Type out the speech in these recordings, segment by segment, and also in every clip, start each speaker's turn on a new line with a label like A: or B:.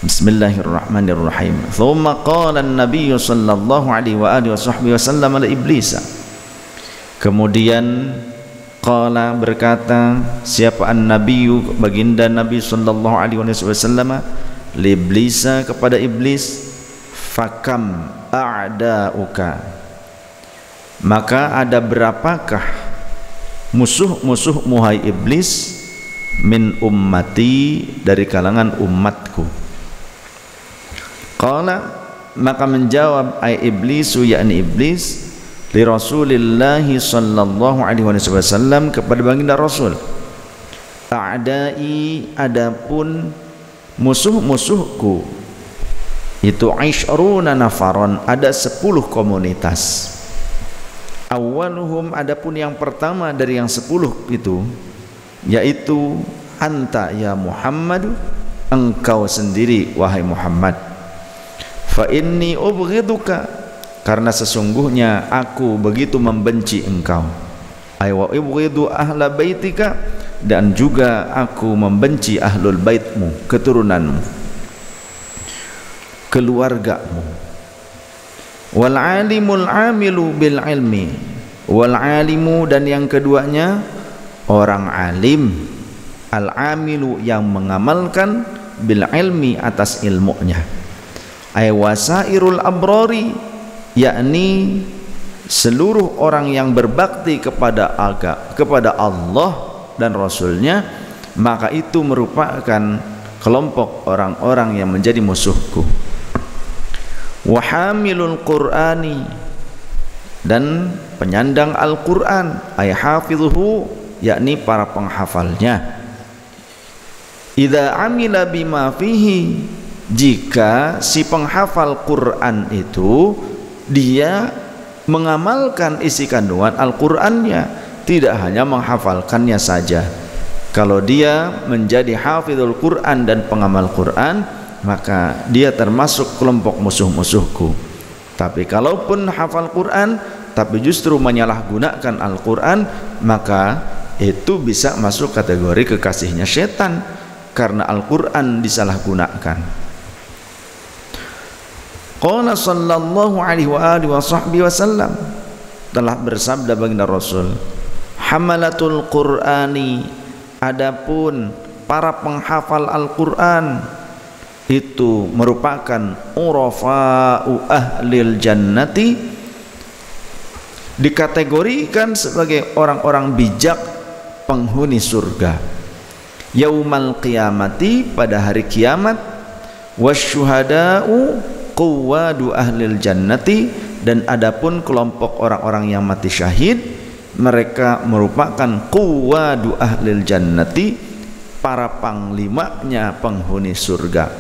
A: Bismillahirrahmanirrahim. Thumma qala an-nabiy sallallahu alaihi wa alihi wasallam li iblis. Kemudian qala berkata siapa an-nabiy baginda Nabi sallallahu alaihi wasallam li iblis kepada iblis, fakam a'da'uka, maka ada berapakah musuh-musuh muhai iblis, min ummati, dari kalangan umatku. Qala, maka menjawab ai iblisu, yakni iblis, li Rasulillah sallallahu alaihi wasallam, kepada baginda Rasul, a'dai, adapun musuh-musuhku itu 'ishruna nafaron, ada 10 komunitas. Awaluhum, adapun yang pertama dari yang 10 itu, yaitu anta ya Muhammad, engkau sendiri wahai Muhammad. Fa inni ubghiduka, karena sesungguhnya aku begitu membenci engkau. Ay wa ubghidu ahla baitika, dan juga aku membenci ahlul baitmu, keturunanmu, keluargamu. Wal alimul amilu bil ilmi, wal alimu, dan yang keduanya orang alim, al amilu, yang mengamalkan, bil ilmi, atas ilmunya. Ay wasairul abrari, yakni seluruh orang yang berbakti kepada Allah dan Rasulnya, maka itu merupakan kelompok orang-orang yang menjadi musuhku. Wahamilul Qur'ani, dan penyandang Al-Quran, ay hafidhuhu, yakni para penghafalnya. Idza amila bima fihi, jika si penghafal Quran itu dia mengamalkan isi kandungan Al-Qur'annya, tidak hanya menghafalkannya saja. Kalau dia menjadi hafizul Quran dan pengamal Quran, maka dia termasuk kelompok musuh-musuhku. Tapi kalaupun hafal Quran tapi justru menyalahgunakan Al-Quran, maka itu bisa masuk kategori kekasihnya setan, karena Al-Quran disalahgunakan. Qala sallallahu alaihi wa alihi wasallam, telah bersabda baginda Rasul, hamalatul Qur'ani, adapun para penghafal Al-Quran itu merupakan urafa'u ahlil jannati, dikategorikan sebagai orang-orang bijak penghuni surga. Yaumal qiyamati, pada hari kiamat. Wasyuhada'u quwwadu ahlil jannati, dan adapun kelompok orang-orang yang mati syahid, mereka merupakan quwwadu ahlil jannati, para panglimanya penghuni surga.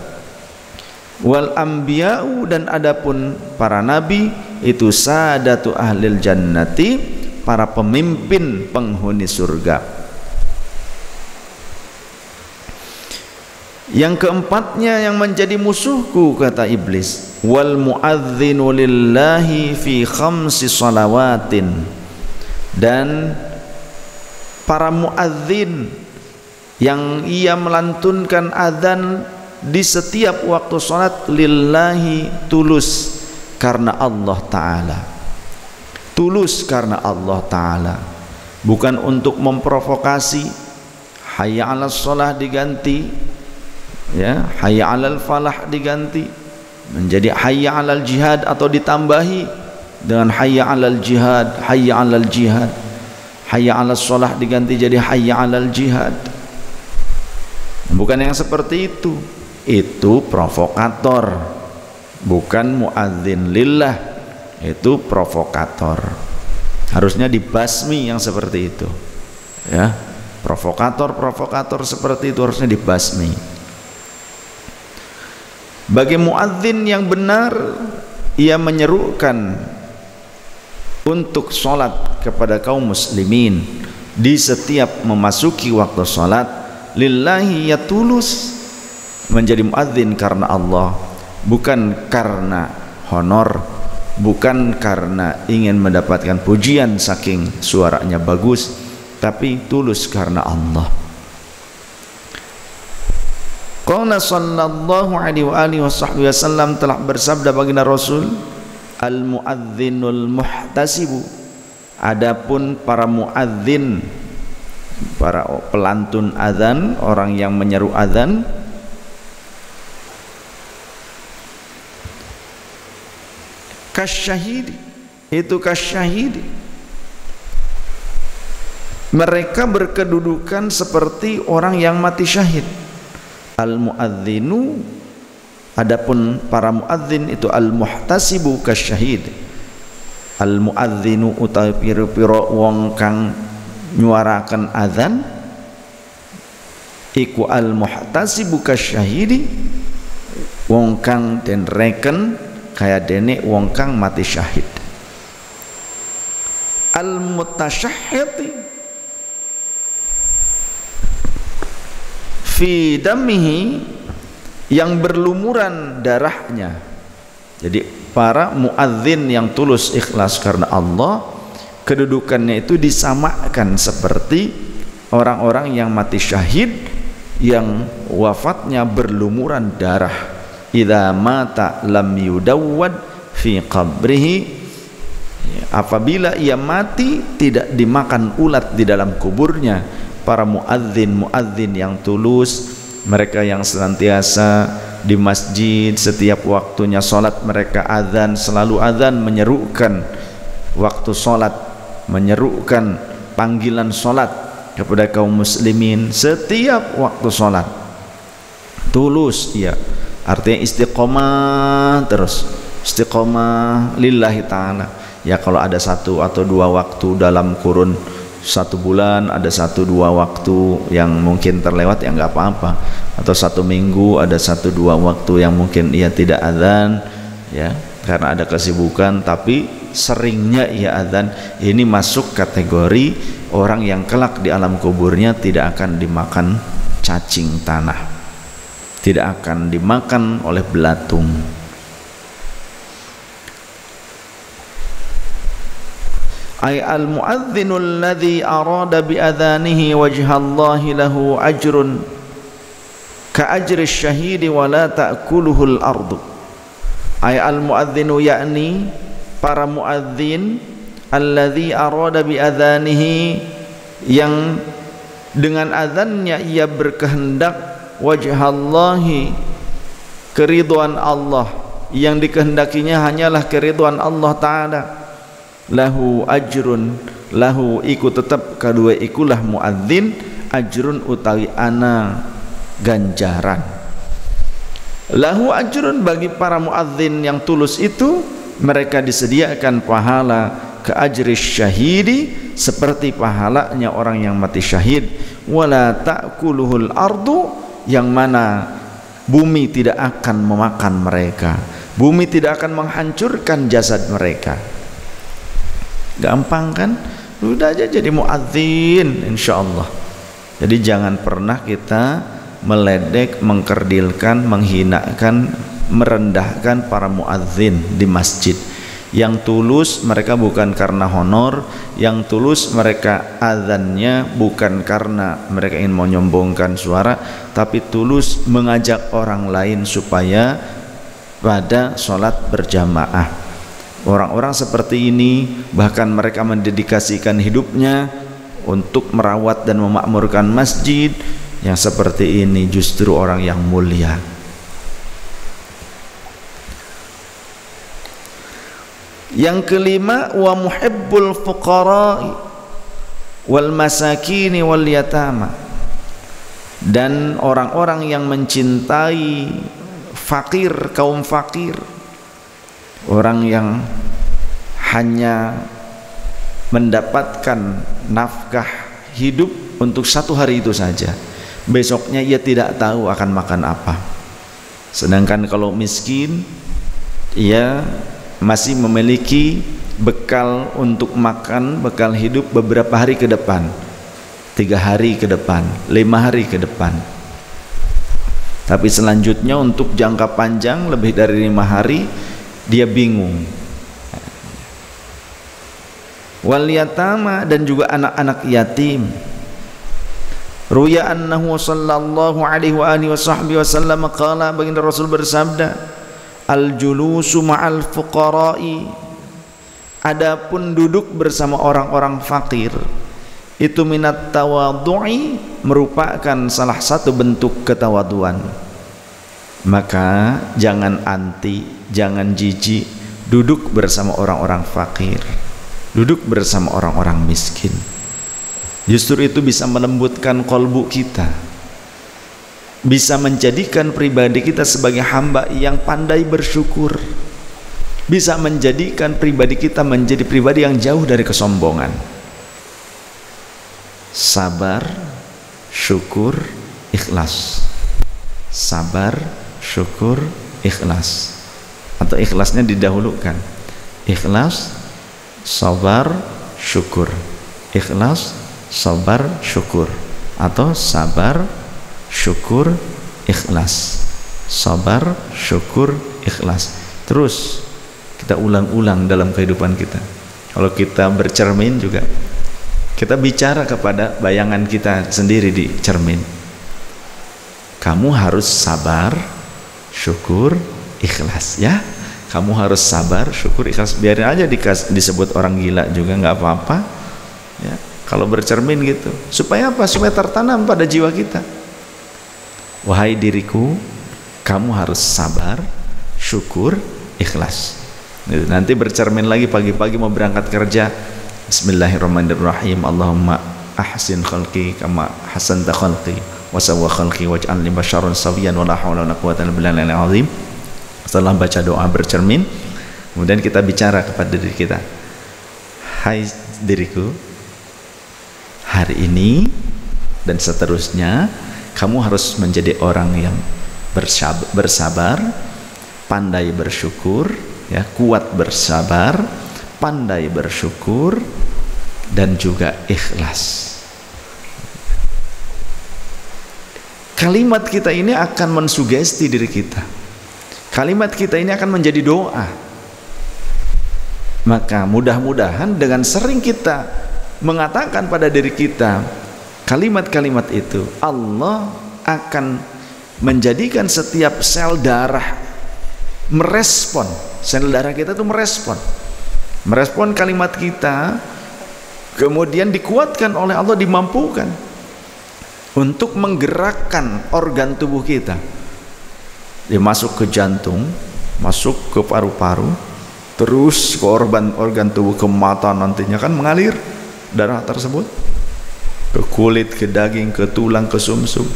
A: Wal anbiya'u, dan adapun para nabi itu sadatu ahlil jannati, para pemimpin penghuni surga. Yang keempatnya yang menjadi musuhku, kata iblis, wal muadzinu lillahi fi khamsi salawatin, dan para muadzin yang ia melantunkan adzan di setiap waktu salat, lillahi, tulus karena Allah Ta'ala, tulus karena Allah Ta'ala, bukan untuk memprovokasi. Hayya 'alas shalah diganti, ya, hayya 'alal falah diganti menjadi hayya 'alal jihad, atau ditambahi dengan hayya 'alal jihad, hayya 'alal jihad. Hayya 'alas shalah diganti jadi hayya 'alal jihad. Bukan yang seperti itu. Itu provokator, bukan muadzin lillah. Itu provokator. Harusnya dibasmi yang seperti itu, ya. Provokator seperti itu harusnya dibasmi. Bagi muadzin yang benar, ia menyerukan untuk sholat kepada kaum muslimin di setiap memasuki waktu sholat, lillahi, ya tulus menjadi muadzin karena Allah, bukan karena honor, bukan karena ingin mendapatkan pujian saking suaranya bagus, tapi tulus karena Allah. Qala sallallahu alaihi wa alihi wasallam, telah bersabda baginda Rasul, al muadzinul muhtasibu, adapun para muadzin, para pelantun azan, orang yang menyeru azan, kasyahidi, itu kasyahidi, mereka berkedudukan seperti orang yang mati syahid. Al muadzinu, adapun para muadzin itu al muhtasibu kasyahid. Al muadzinu utawi pira-pira wong kang nyuarakan azan iku al muhtasibu kasyahidi, wong kang den reken kaya dene wong kang mati syahid. Al mutasyahhidi fi damihi, yang berlumuran darahnya. Jadi para muadzin yang tulus ikhlas karena Allah, kedudukannya itu disamakan seperti orang-orang yang mati syahid yang wafatnya berlumuran darah. Idza mata lam yudawwad fi qabrihi, apabila ia mati tidak dimakan ulat di dalam kuburnya. Para muadzin yang tulus, mereka yang senantiasa di masjid, setiap waktunya sholat mereka azan, selalu azan, menyerukan waktu sholat, menyerukan panggilan sholat kepada kaum muslimin setiap waktu sholat. Tulus ia, artinya istiqomah terus, istiqomah lillahi ta'ala. Ya kalau ada satu atau dua waktu dalam kurun satu bulan, ada satu dua waktu yang mungkin terlewat, ya nggak apa-apa. Atau satu minggu ada satu dua waktu yang mungkin ia tidak azan, ya karena ada kesibukan, tapi seringnya ia azan. Ini masuk kategori orang yang kelak di alam kuburnya tidak akan dimakan cacing tanah, tidak akan dimakan oleh belatung. Ay al muadzinul ladzi arada bi adhanihi wajhallahi lahu ajrun ka ajri syahidi wa la ta'kuluhul ardu. Ay al muadzinu, yakni para muadzin, alladzi arada bi adhanihi, yang dengan azannya ia berkehendak, wajhallahi, keridhaan Allah, yang dikehendakinya hanyalah keridhaan Allah Ta'ala. Lahu ajrun, lahu iku tetap kedua ikulah muadzin, ajrun utawi ana ganjaran. Lahu ajrun, bagi para muadzin yang tulus itu mereka disediakan pahala ke ajri syahidi, seperti pahalanya orang yang mati syahid. Wala ta'kuluhul ardu, yang mana bumi tidak akan memakan mereka, bumi tidak akan menghancurkan jasad mereka. Gampang kan? Udah aja jadi muadzin insyaallah. Jadi jangan pernah kita meledek, mengkerdilkan, menghinakan, merendahkan para muadzin di masjid. Yang tulus mereka bukan karena honor, yang tulus mereka azannya bukan karena mereka ingin menyombongkan suara, tapi tulus mengajak orang lain supaya pada sholat berjamaah. Orang-orang seperti ini bahkan mereka mendedikasikan hidupnya untuk merawat dan memakmurkan masjid. Yang seperti ini justru orang yang mulia. Yang kelima, wa muhibbul fuqara'i wal masakini wal yatama, dan orang-orang yang mencintai fakir, kaum fakir, orang yang hanya mendapatkan nafkah hidup untuk satu hari itu saja, besoknya ia tidak tahu akan makan apa. Sedangkan kalau miskin, ia masih memiliki bekal untuk makan, bekal hidup beberapa hari ke depan, 3 hari ke depan, 5 hari ke depan. Tapi selanjutnya untuk jangka panjang lebih dari 5 hari dia bingung. Wal yatama, dan juga anak-anak yatim. Ruya annahu sallallahu alaihi wa alihi wasallam qala, baginda Rasul bersabda, al julusu ma'al fuqara'i, adapun duduk bersama orang-orang fakir itu minat tawadhu'i, merupakan salah satu bentuk ketawaduan. Maka jangan anti, jangan jijik duduk bersama orang-orang fakir, duduk bersama orang-orang miskin. Justru itu bisa melembutkan kolbu kita, bisa menjadikan pribadi kita sebagai hamba yang pandai bersyukur, bisa menjadikan pribadi kita menjadi pribadi yang jauh dari kesombongan. Sabar, syukur, ikhlas. Sabar, syukur, ikhlas. Atau ikhlasnya didahulukan. Ikhlas, sabar, syukur. Ikhlas, sabar, syukur. Atau sabar, syukur, ikhlas. Sabar, syukur, ikhlas. Terus kita ulang-ulang dalam kehidupan kita. Kalau kita bercermin juga, kita bicara kepada bayangan kita sendiri di cermin. Kamu harus sabar, syukur, ikhlas, ya. Kamu harus sabar, syukur, ikhlas. Biarin aja disebut orang gila juga nggak apa-apa, ya. Kalau bercermin gitu, supaya apa? Supaya tertanam pada jiwa kita. Wahai diriku, kamu harus sabar, syukur, ikhlas. Nanti bercermin lagi pagi-pagi mau berangkat kerja, bismillahirrahmanirrahim, Allahumma ahsin khalqi kama hasanta khalqi wa sawwa khalqi waj'al li basyarun sawiyan wa la haula wa la quwwata illa billahil azim. Setelah baca doa bercermin, kemudian kita bicara kepada diri kita, hai diriku, hari ini dan seterusnya kamu harus menjadi orang yang bersabar, pandai bersyukur, ya, kuat bersabar, pandai bersyukur, dan juga ikhlas. Kalimat kita ini akan mensugesti diri kita. Kalimat kita ini akan menjadi doa. Maka mudah-mudahan dengan sering kita mengatakan pada diri kita kalimat-kalimat itu, Allah akan menjadikan setiap sel darah merespon. Sel darah kita itu merespon kalimat kita, kemudian dikuatkan oleh Allah, dimampukan untuk menggerakkan organ tubuh kita. Dia masuk ke jantung, masuk ke paru-paru, terus ke organ tubuh, ke mata, nantinya kan mengalir darah tersebut ke kulit, ke daging, ke tulang, ke sumsum.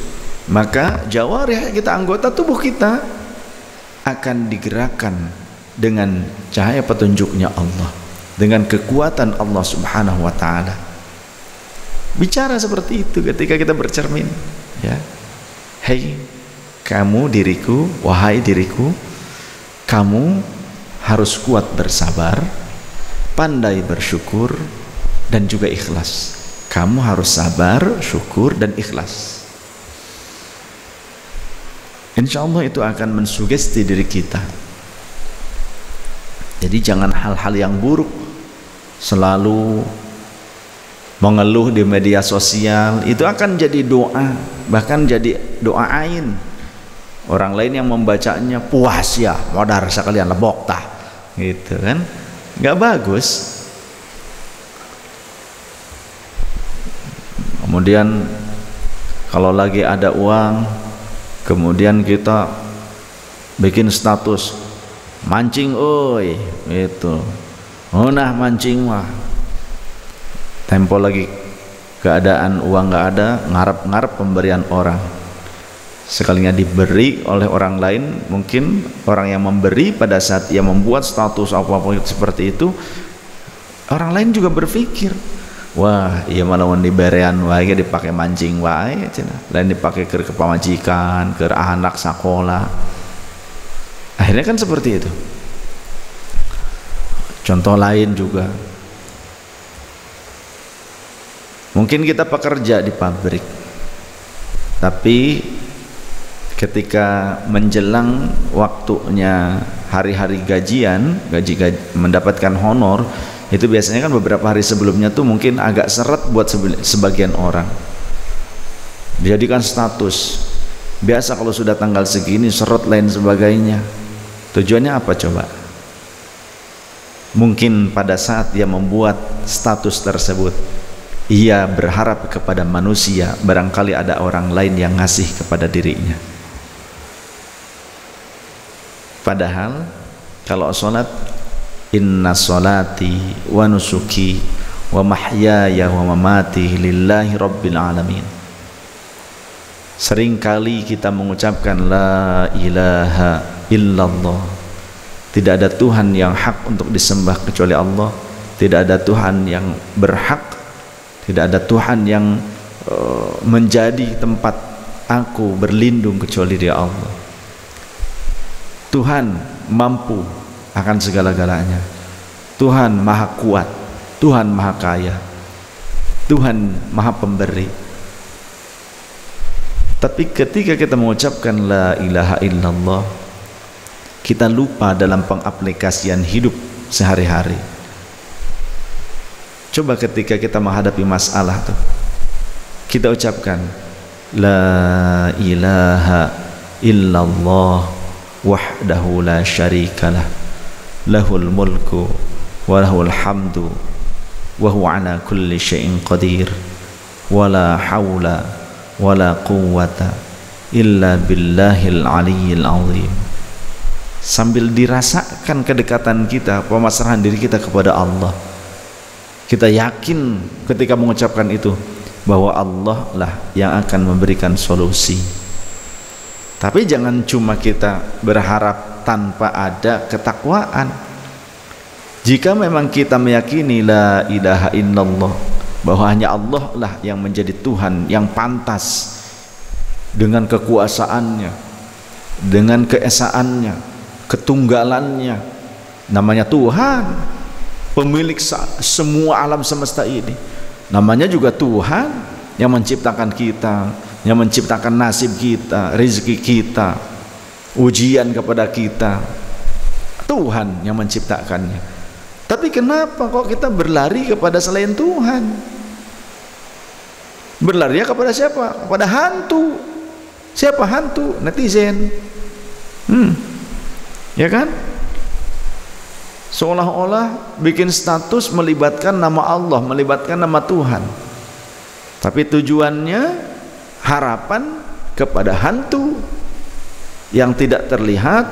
A: Maka jawarih kita, anggota tubuh kita akan digerakkan dengan cahaya petunjuknya Allah, dengan kekuatan Allah Subhanahu wa ta'ala. Bicara seperti itu ketika kita bercermin, ya. Hei kamu diriku, wahai diriku, kamu harus kuat bersabar, pandai bersyukur, dan juga ikhlas. Kamu harus sabar, syukur, dan ikhlas. Insya Allah itu akan mensugesti diri kita. Jadi jangan hal-hal yang buruk, selalu mengeluh di media sosial, itu akan jadi doa, bahkan jadi doa ain. Orang lain yang membacanya puas, ya modar sekalian lebok tah, gitu kan, nggak bagus. Kemudian kalau lagi ada uang, kemudian kita bikin status mancing, oi, itu, oh nah mancing mah. Tempo lagi keadaan uang nggak ada, ngarep-ngarep pemberian orang. Sekalinya diberi oleh orang lain, mungkin orang yang memberi pada saat ia membuat status apa-apa seperti itu, orang lain juga berpikir, wah iya malawan diberian wae dipakai mancing wae cenah, lain dipakai ke pamajikan, ke anak sekolah. Akhirnya kan seperti itu. Contoh lain juga, mungkin kita pekerja di pabrik, tapi ketika menjelang waktunya hari-hari gajian, gaji mendapatkan honor, itu biasanya kan beberapa hari sebelumnya tuh mungkin agak seret buat sebagian orang. dijadikan status. Biasa kalau sudah tanggal segini serot lain sebagainya. Tujuannya apa coba? Mungkin pada saat dia membuat status tersebut, ia berharap kepada manusia, barangkali ada orang lain yang ngasih kepada dirinya. Padahal kalau sholat, inna sholati wa nusuki wa mahyaya wa mamati lillahi rabbil alamin. Seringkali kita mengucapkan la ilaha illallah, tidak ada Tuhan yang hak untuk disembah kecuali Allah, tidak ada Tuhan yang berhak, tidak ada Tuhan yang menjadi tempat aku berlindung kecuali Dia Allah. Tuhan mampu akan segala-galanya. Tuhan maha kuat, Tuhan maha kaya, Tuhan maha pemberi. Tapi ketika kita mengucapkan la ilaha illallah, kita lupa dalam pengaplikasian hidup sehari-hari. Coba ketika kita menghadapi masalah tuh, kita ucapkan la ilaha illallah wahdahu la syarikalah lahul mulku wa lahul hamdu wa huwa ala kulli syai'in qadir wa la hawla wa la quwwata illa billahil aliyyil azim. Sambil dirasakan kedekatan kita, pemasrahan diri kita kepada Allah, kita yakin ketika mengucapkan itu bahwa Allah lah yang akan memberikan solusi. Tapi jangan cuma kita berharap tanpa ada ketakwaan. Jika memang kita meyakini la ilaha illallah, bahwa hanya Allah lah yang menjadi Tuhan yang pantas dengan kekuasaannya, dengan keesaannya, ketunggalannya, namanya Tuhan, pemilik semua alam semesta ini. Namanya juga Tuhan yang menciptakan kita, yang menciptakan nasib kita, rezeki kita, ujian kepada kita. Tuhan yang menciptakannya. Tapi kenapa kok kita berlari kepada selain Tuhan? Berlari kepada siapa? Kepada hantu. Siapa hantu? Netizen. Ya kan? Seolah-olah bikin status melibatkan nama Allah, melibatkan nama Tuhan. Tapi tujuannya harapan kepada hantu yang tidak terlihat,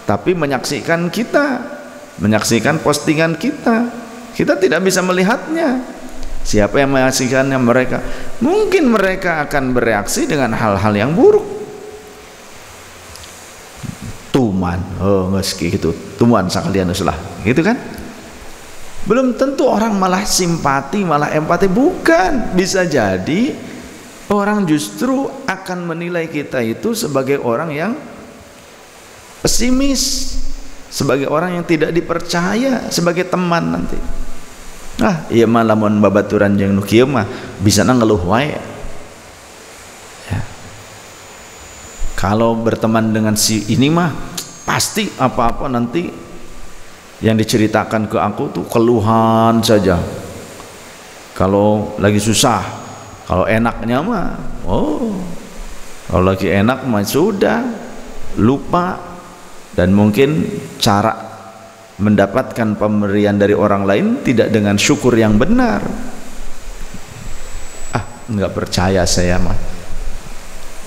A: tapi menyaksikan kita, menyaksikan postingan kita. Kita tidak bisa melihatnya. Siapa yang menyaksikannya? Mereka. Mungkin mereka akan bereaksi dengan hal-hal yang buruk. Tuman, meski gitu, tuman sekalian uslah, gitu kan? Belum tentu orang malah simpati, malah empati, bukan. Bisa jadi orang justru akan menilai kita itu sebagai orang yang pesimis, sebagai orang yang tidak dipercaya sebagai teman nanti. Iya mah lamun babaturan jeung nu kieu mah bisana ngeluh wae. Ya. Kalau berteman dengan si ini mah pasti apa-apa nanti yang diceritakan ke aku tuh keluhan saja. Kalau lagi susah, kalau enaknya mah kalau lagi enak mah sudah lupa, dan mungkin cara mendapatkan pemberian dari orang lain tidak dengan syukur yang benar. Nggak percaya saya mah,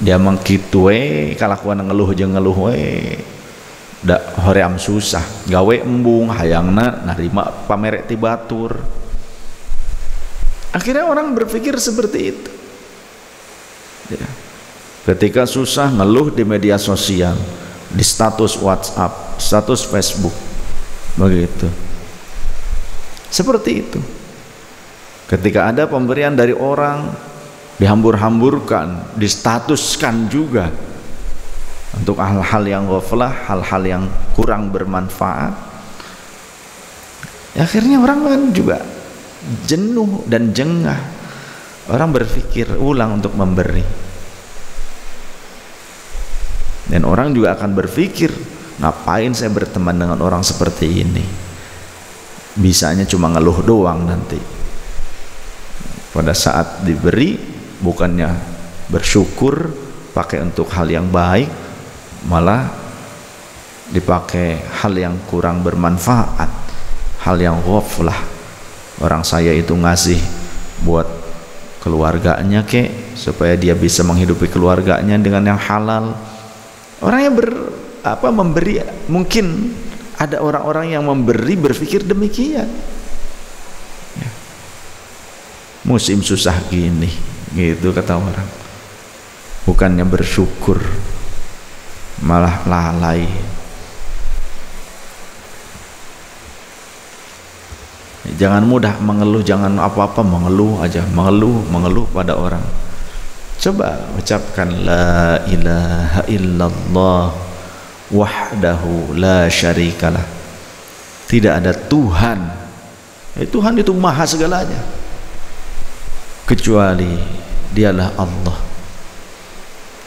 A: dia mah kitu we kalakuan ngeluh jeung ngeluh we, da hoream susah gawe embung hayangna narima pamere ti batur. Akhirnya orang berpikir seperti itu ya. Ketika susah ngeluh di media sosial, di status WhatsApp, status Facebook, begitu. Seperti itu. Ketika ada pemberian dari orang, dihambur-hamburkan, distatuskan juga untuk hal-hal yang ghaflah, hal-hal yang kurang bermanfaat. Akhirnya orang kan juga jenuh dan jengah. Orang berpikir ulang untuk memberi. Dan orang juga akan berpikir, ngapain saya berteman dengan orang seperti ini? Bisanya cuma ngeluh doang nanti. Pada saat diberi, bukannya bersyukur pakai untuk hal yang baik, malah dipakai hal yang kurang bermanfaat, hal yang ghaflah. Orang saya itu ngasih buat keluarganya supaya dia bisa menghidupi keluarganya dengan yang halal. Orang yang memberi, mungkin ada orang-orang yang memberi berpikir demikian. Ya. Musim susah gini, gitu kata orang. Bukannya bersyukur, malah lalai. Jangan mudah mengeluh, jangan apa-apa mengeluh aja, mengeluh pada orang. Coba ucapkan la ilaha illallah wahdahu la syarikalah. Tidak ada Tuhan. Tuhan itu maha segalanya, kecuali Dialah Allah.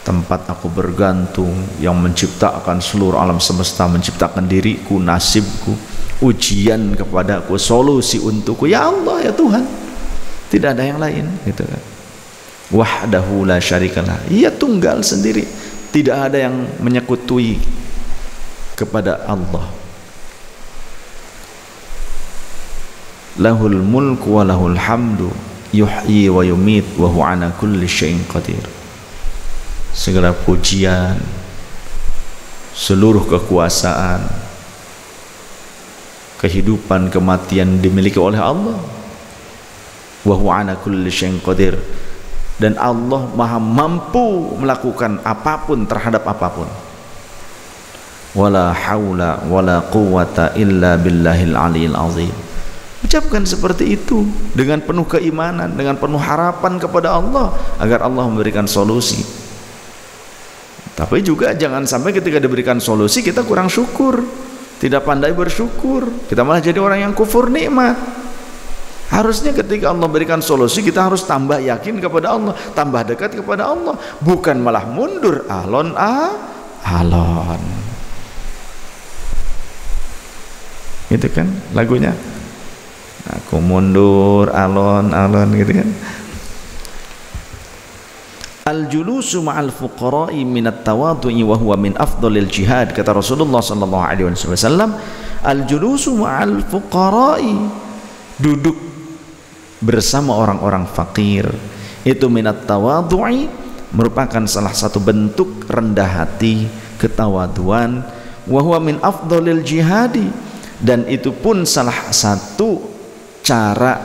A: Tempat aku bergantung, yang menciptakan seluruh alam semesta, menciptakan diriku, nasibku, ujian kepadaku, solusi untukku, ya Allah, ya Tuhan. Tidak ada yang lain, gitu kan. Wahdahu la syarikalah. Ia tunggal sendiri, tidak ada yang menyekutui kepada Allah. Lahul mulku wa lahul hamdu yuhyi wa yumit wa huwa ala kulli syai'in qadir. Segala pujian, seluruh kekuasaan, kehidupan, kematian dimiliki oleh Allah. Wa huwa ala kulli syai'in qadir. Dan Allah maha mampu melakukan apapun terhadap apapun. Wala haula wala quwwata illa billahil aliyil azim. Ucapkan seperti itu dengan penuh keimanan, dengan penuh harapan kepada Allah agar Allah memberikan solusi. Tapi juga jangan sampai ketika diberikan solusi kita kurang syukur, tidak pandai bersyukur, kita malah jadi orang yang kufur nikmat. Harusnya ketika Allah berikan solusi kita harus tambah yakin kepada Allah, tambah dekat kepada Allah, bukan malah mundur alon-alon. Itu kan lagunya, aku mundur alon-alon, gitu kan. Al-julusu ma'al fuqara'i minat tawadu'i wa huwa min afdalil jihad, kata Rasulullah sallallahu alaihi wasallam. Al-julusu ma'al fuqara'i, duduk bersama orang-orang fakir, itu minat tawadu'i, merupakan salah satu bentuk rendah hati, ketawaduan. Wa huwa min afdalil jihadi, dan itu pun salah satu cara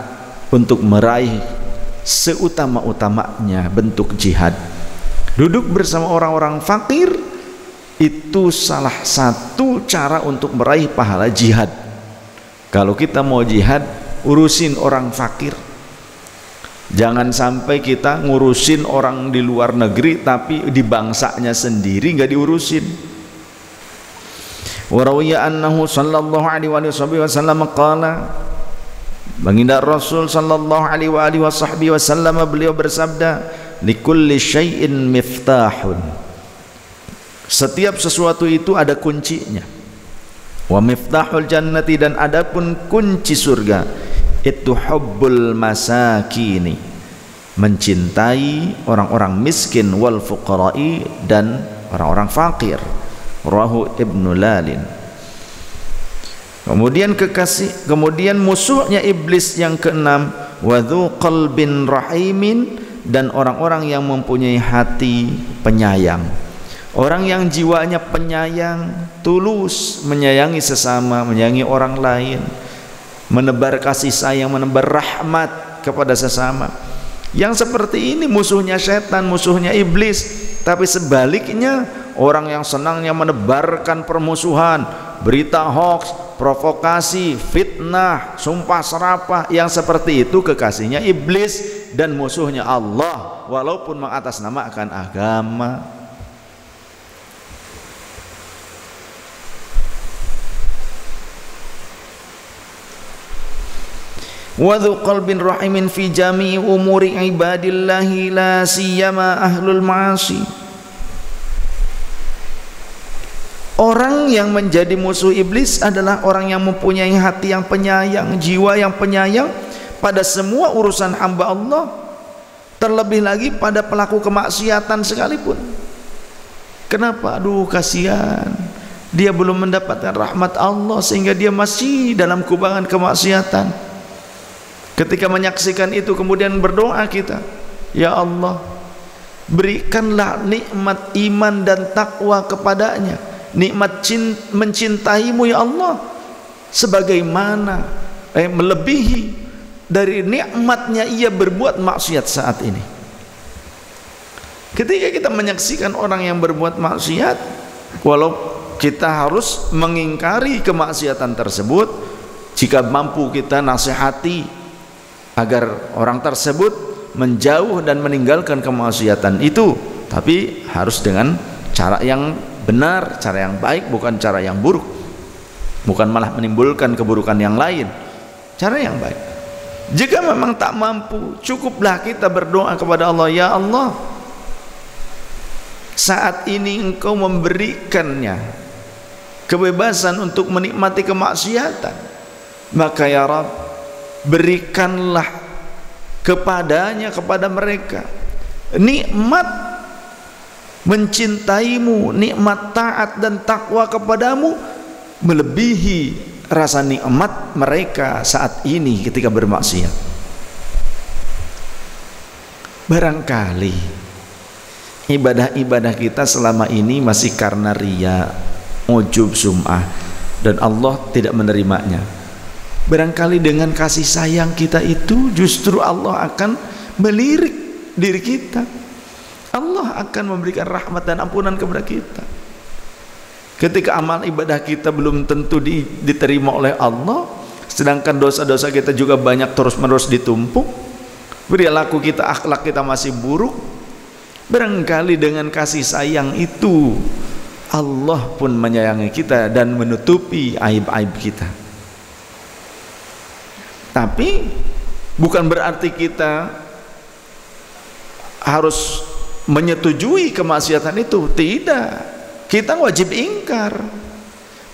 A: untuk meraih seutama-utamanya bentuk jihad. Duduk bersama orang-orang fakir itu salah satu cara untuk meraih pahala jihad. Kalau kita mau jihad, urusin orang fakir. Jangan sampai kita ngurusin orang di luar negeri tapi di bangsanya sendiri nggak diurusin. Wa rawiya annahu sallallahu alaihi wasallam qala, baginda Rasul sallallahu alaihi wasallam beliau bersabda, likulli syai'in miftahun, setiap sesuatu itu ada kuncinya. Wa miftahul jannati, dan adapun kunci surga itu hubbul masakini, mencintai orang-orang miskin, wal fuqara'i, dan orang-orang fakir. Rawahu Ibnu Lalin. Kemudian musuhnya iblis yang keenam, wadhu qalbin rahimin, dan orang-orang yang mempunyai hati penyayang. Orang yang jiwanya penyayang, tulus, menyayangi sesama, menyayangi orang lain, menebar kasih sayang, menebar rahmat kepada sesama. Yang seperti ini musuhnya setan, musuhnya iblis. Tapi sebaliknya, orang yang senangnya menebarkan permusuhan, berita hoax, provokasi, fitnah, sumpah serapah, yang seperti itu kekasihnya iblis dan musuhnya Allah, walaupun mengatasnamakan agama. Wadhu qalbin rahimin fi jami'i umuri ibadillahi la siyama ahlul ma'asi. Orang yang menjadi musuh iblis adalah orang yang mempunyai hati yang penyayang, jiwa yang penyayang pada semua urusan hamba Allah, terlebih lagi pada pelaku kemaksiatan sekalipun. Kenapa? Aduh, kasihan, dia belum mendapatkan rahmat Allah sehingga dia masih dalam kubangan kemaksiatan. Ketika menyaksikan itu kemudian berdoa kita, ya Allah, berikanlah nikmat iman dan takwa kepadanya, nikmat mencintaimu ya Allah, sebagaimana melebihi dari nikmatnya ia berbuat maksiat saat ini. Ketika kita menyaksikan orang yang berbuat maksiat, walau kita harus mengingkari kemaksiatan tersebut, jika mampu kita nasihati agar orang tersebut menjauh dan meninggalkan kemaksiatan itu, tapi harus dengan cara yang benar, cara yang baik, bukan cara yang buruk, bukan malah menimbulkan keburukan yang lain, cara yang baik. Jika memang tak mampu, cukuplah kita berdoa kepada Allah, ya Allah, saat ini Engkau memberikannya kebebasan untuk menikmati kemaksiatan, maka ya Rabb, berikanlah kepadanya, kepada mereka, nikmat mencintaimu, nikmat taat dan takwa kepadamu melebihi rasa nikmat mereka saat ini ketika bermaksiat. Barangkali ibadah-ibadah kita selama ini masih karena riya, ujub, sum'ah, dan Allah tidak menerimanya. Barangkali dengan kasih sayang kita itu justru Allah akan melirik diri kita. Allah akan memberikan rahmat dan ampunan kepada kita. Ketika amal ibadah kita belum tentu diterima oleh Allah, sedangkan dosa-dosa kita juga banyak terus-menerus ditumpuk, perilaku kita, akhlak kita masih buruk, barangkali dengan kasih sayang itu Allah pun menyayangi kita dan menutupi aib-aib kita. Tapi bukan berarti kita harus menyetujui kemaksiatan itu, tidak. Kita wajib ingkar.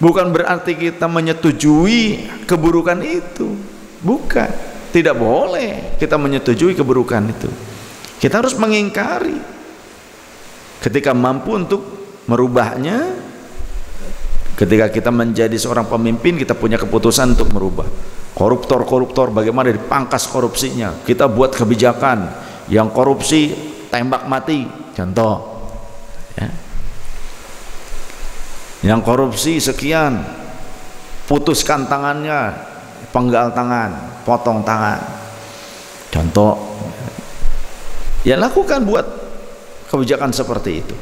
A: Bukan berarti kita menyetujui keburukan itu, bukan. Tidak boleh kita menyetujui keburukan itu. Kita harus mengingkari. Ketika mampu untuk merubahnya, ketika kita menjadi seorang pemimpin, kita punya keputusan untuk merubah. Koruptor-koruptor bagaimana dipangkas korupsinya, kita buat kebijakan. Yang korupsi tembak mati, contoh ya. Yang korupsi sekian, putuskan tangannya, penggal tangan, potong tangan, contoh ya. Lakukan, buat kebijakan seperti itu.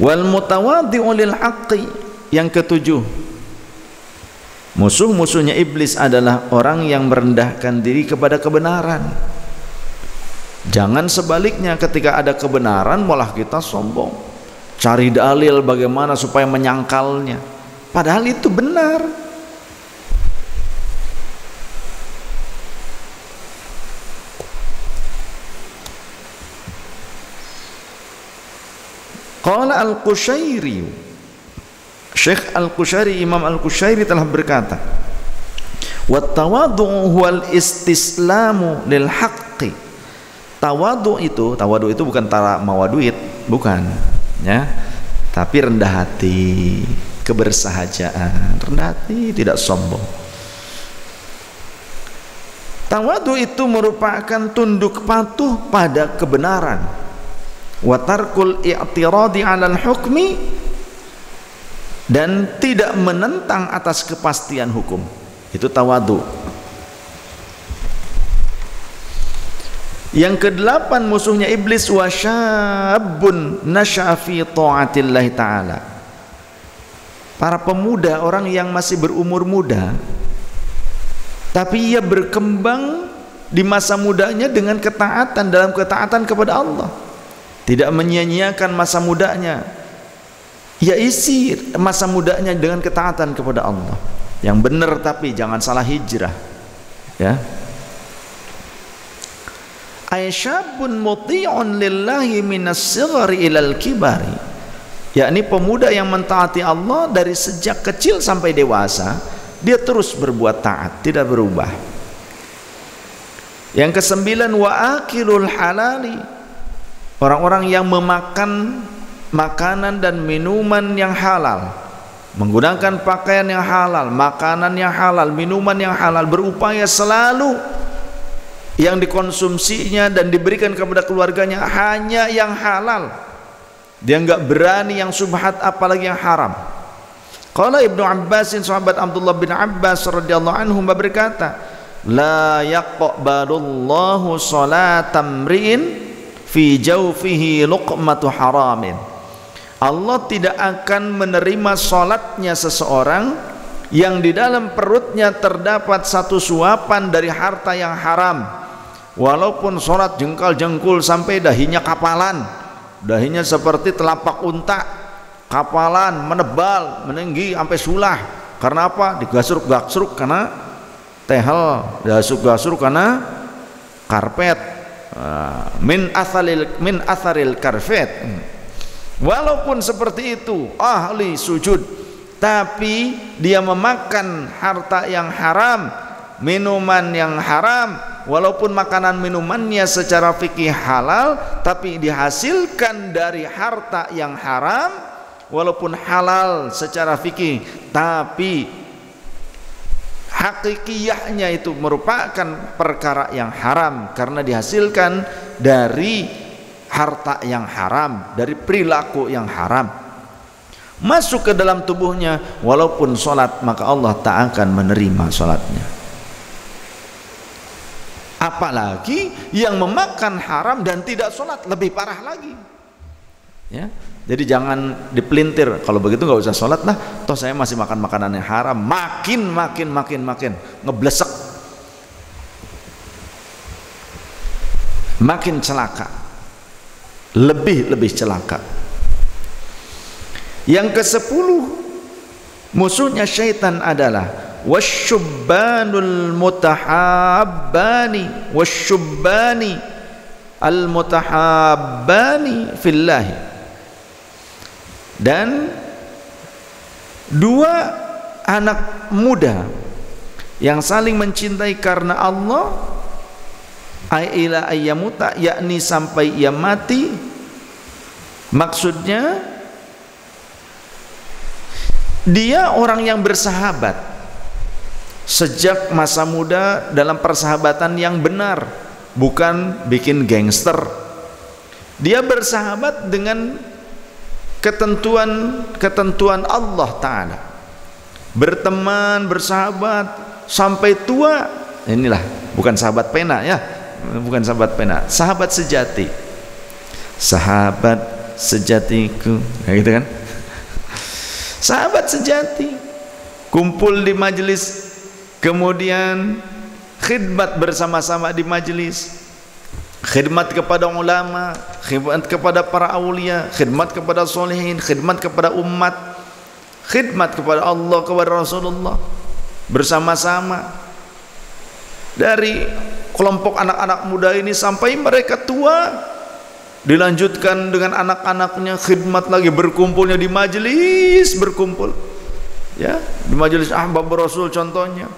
A: Wal mutawaddi'u lil haqqi, yang ketujuh, musuh-musuhnya iblis adalah orang yang merendahkan diri kepada kebenaran. Jangan sebaliknya, ketika ada kebenaran malah kita sombong, cari dalil bagaimana supaya menyangkalnya, padahal itu benar. Qala Al-Qushairi, Syekh Al-Qushairi, Imam Al-Qushairi telah berkata, wat tawadhu huwal istislamu lil haqqi. Tawadhu itu bukan tara mawaduit, bukan ya, tapi rendah hati, kebersahajaan, rendah hati, tidak sombong. Tawadhu itu merupakan tunduk patuh pada kebenaran, wa tarkul i'tiradi 'alal hukmi, dan tidak menentang atas kepastian hukum. Itu tawadhu. Yang kedelapan, musuhnya iblis, wasyabun nasya'a fi ta'atillah ta'ala. Para pemuda, orang yang masih berumur muda tapi ia berkembang di masa mudanya dengan ketaatan, dalam ketaatan kepada Allah, tidak menyia-nyiakan masa mudanya. Ya, isi masa mudanya dengan ketaatan kepada Allah yang benar, tapi jangan salah hijrah ya. Aisyabun muti'un lillahi minas sighari ilal kibari, yakni pemuda yang mentaati Allah dari sejak kecil sampai dewasa, dia terus berbuat taat, tidak berubah. Yang kesembilan, wa akilul halali, orang-orang yang memakan makanan dan minuman yang halal, menggunakan pakaian yang halal, makanan yang halal, minuman yang halal, berupaya selalu yang dikonsumsinya dan diberikan kepada keluarganya hanya yang halal. Dia enggak berani yang subhat, apalagi yang haram. Qala Ibnu Abbasin, sahabat Abdullah bin Abbas radhiyallahu anhu berkata, la yaqbalullahu salatam ri'in fi jawfihi luqmatu haramin. Allah tidak akan menerima salatnya seseorang yang di dalam perutnya terdapat satu suapan dari harta yang haram, walaupun salat jengkal jengkul sampai dahinya kapalan, dahinya seperti telapak unta, kapalan, menebal, meninggi sampai sulah. Karena apa? Digasruk-gasruk karena tehel, digasruk-gasruk karena karpet, min atharil karpet. Walaupun seperti itu ahli sujud, tapi dia memakan harta yang haram, minuman yang haram, walaupun makanan minumannya secara fikih halal, tapi dihasilkan dari harta yang haram. Walaupun halal secara fikih, tapi hakikiyahnya itu merupakan perkara yang haram karena dihasilkan dari harta yang haram, dari perilaku yang haram, masuk ke dalam tubuhnya. Walaupun sholat, maka Allah tak akan menerima sholatnya. Apalagi yang memakan haram dan tidak sholat, lebih parah lagi, ya. Jadi jangan dipelintir, kalau begitu nggak usah sholat lah, toh saya masih makan makanan yang haram. Makin ngeblesek, makin celaka, lebih celaka. Yang ke-10 musuhnya syaitan adalah wasyubbanul mutahabbani, wasyubbani al mutahabbani fillahi, dan dua anak muda yang saling mencintai karena Allah, ila ayyamuta, yakni sampai ia mati. Maksudnya dia orang yang bersahabat sejak masa muda dalam persahabatan yang benar, bukan bikin gangster. Dia bersahabat dengan ketentuan Allah Ta'ala, berteman, bersahabat sampai tua. Inilah bukan sahabat pena, ya, bukan sahabat pena, sahabat sejati, sahabat sejatiku, kayak gitu kan. Sahabat sejati kumpul di majelis, kemudian khidmat bersama-sama di majelis, khidmat kepada ulama, khidmat kepada para aulia, khidmat kepada solehin, khidmat kepada umat, khidmat kepada Allah, kepada Rasulullah, bersama-sama. Dari kelompok anak-anak muda ini sampai mereka tua, dilanjutkan dengan anak-anaknya khidmat lagi, berkumpulnya di majelis, berkumpul, ya, di majelis ahbab Rasul contohnya,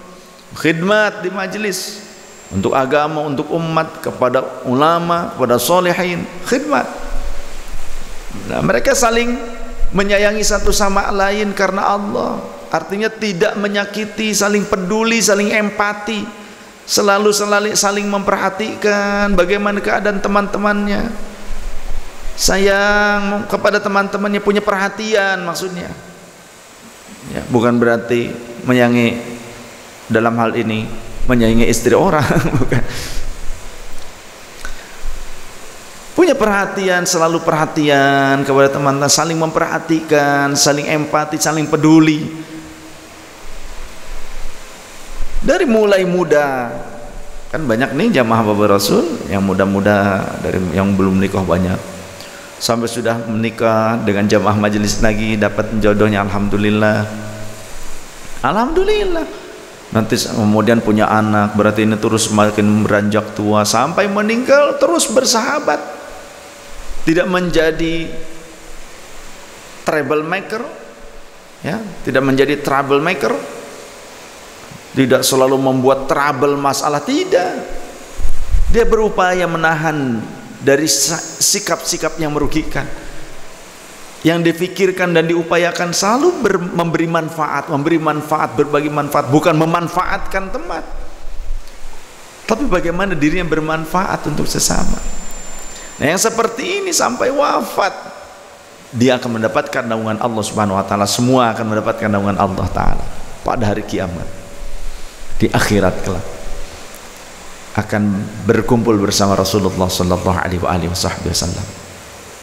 A: khidmat di majelis untuk agama, untuk umat, kepada ulama, kepada solehin, khidmat. Nah, mereka saling menyayangi satu sama lain karena Allah, artinya tidak menyakiti, saling peduli, saling empati, selalu saling memperhatikan bagaimana keadaan teman-temannya, sayang kepada teman-temannya, punya perhatian maksudnya, ya, bukan berarti menyayangi dalam hal ini menyayangi istri orang, bukan. Punya perhatian, selalu perhatian kepada teman-teman, saling memperhatikan, saling empati, saling peduli. Dari mulai muda, kan banyak nih jamaah Bapak Rasul yang muda-muda, dari yang belum nikah banyak, sampai sudah menikah dengan jamaah majelis lagi, dapat jodohnya, alhamdulillah, alhamdulillah. Nanti kemudian punya anak, berarti ini terus semakin beranjak tua sampai meninggal terus bersahabat, tidak menjadi troublemaker, ya, tidak menjadi troublemaker, tidak selalu membuat trouble masalah, tidak. Dia berupaya menahan dari sikap-sikap yang merugikan. Yang difikirkan dan diupayakan selalu memberi manfaat, berbagi manfaat, bukan memanfaatkan teman, tapi bagaimana dirinya bermanfaat untuk sesama. Nah, yang seperti ini sampai wafat dia akan mendapatkan naungan Allah Subhanahu wa taala. Semua akan mendapatkan naungan Allah taala pada hari kiamat. Di akhirat kelak akan berkumpul bersama Rasulullah sallallahu alaihi wasallam.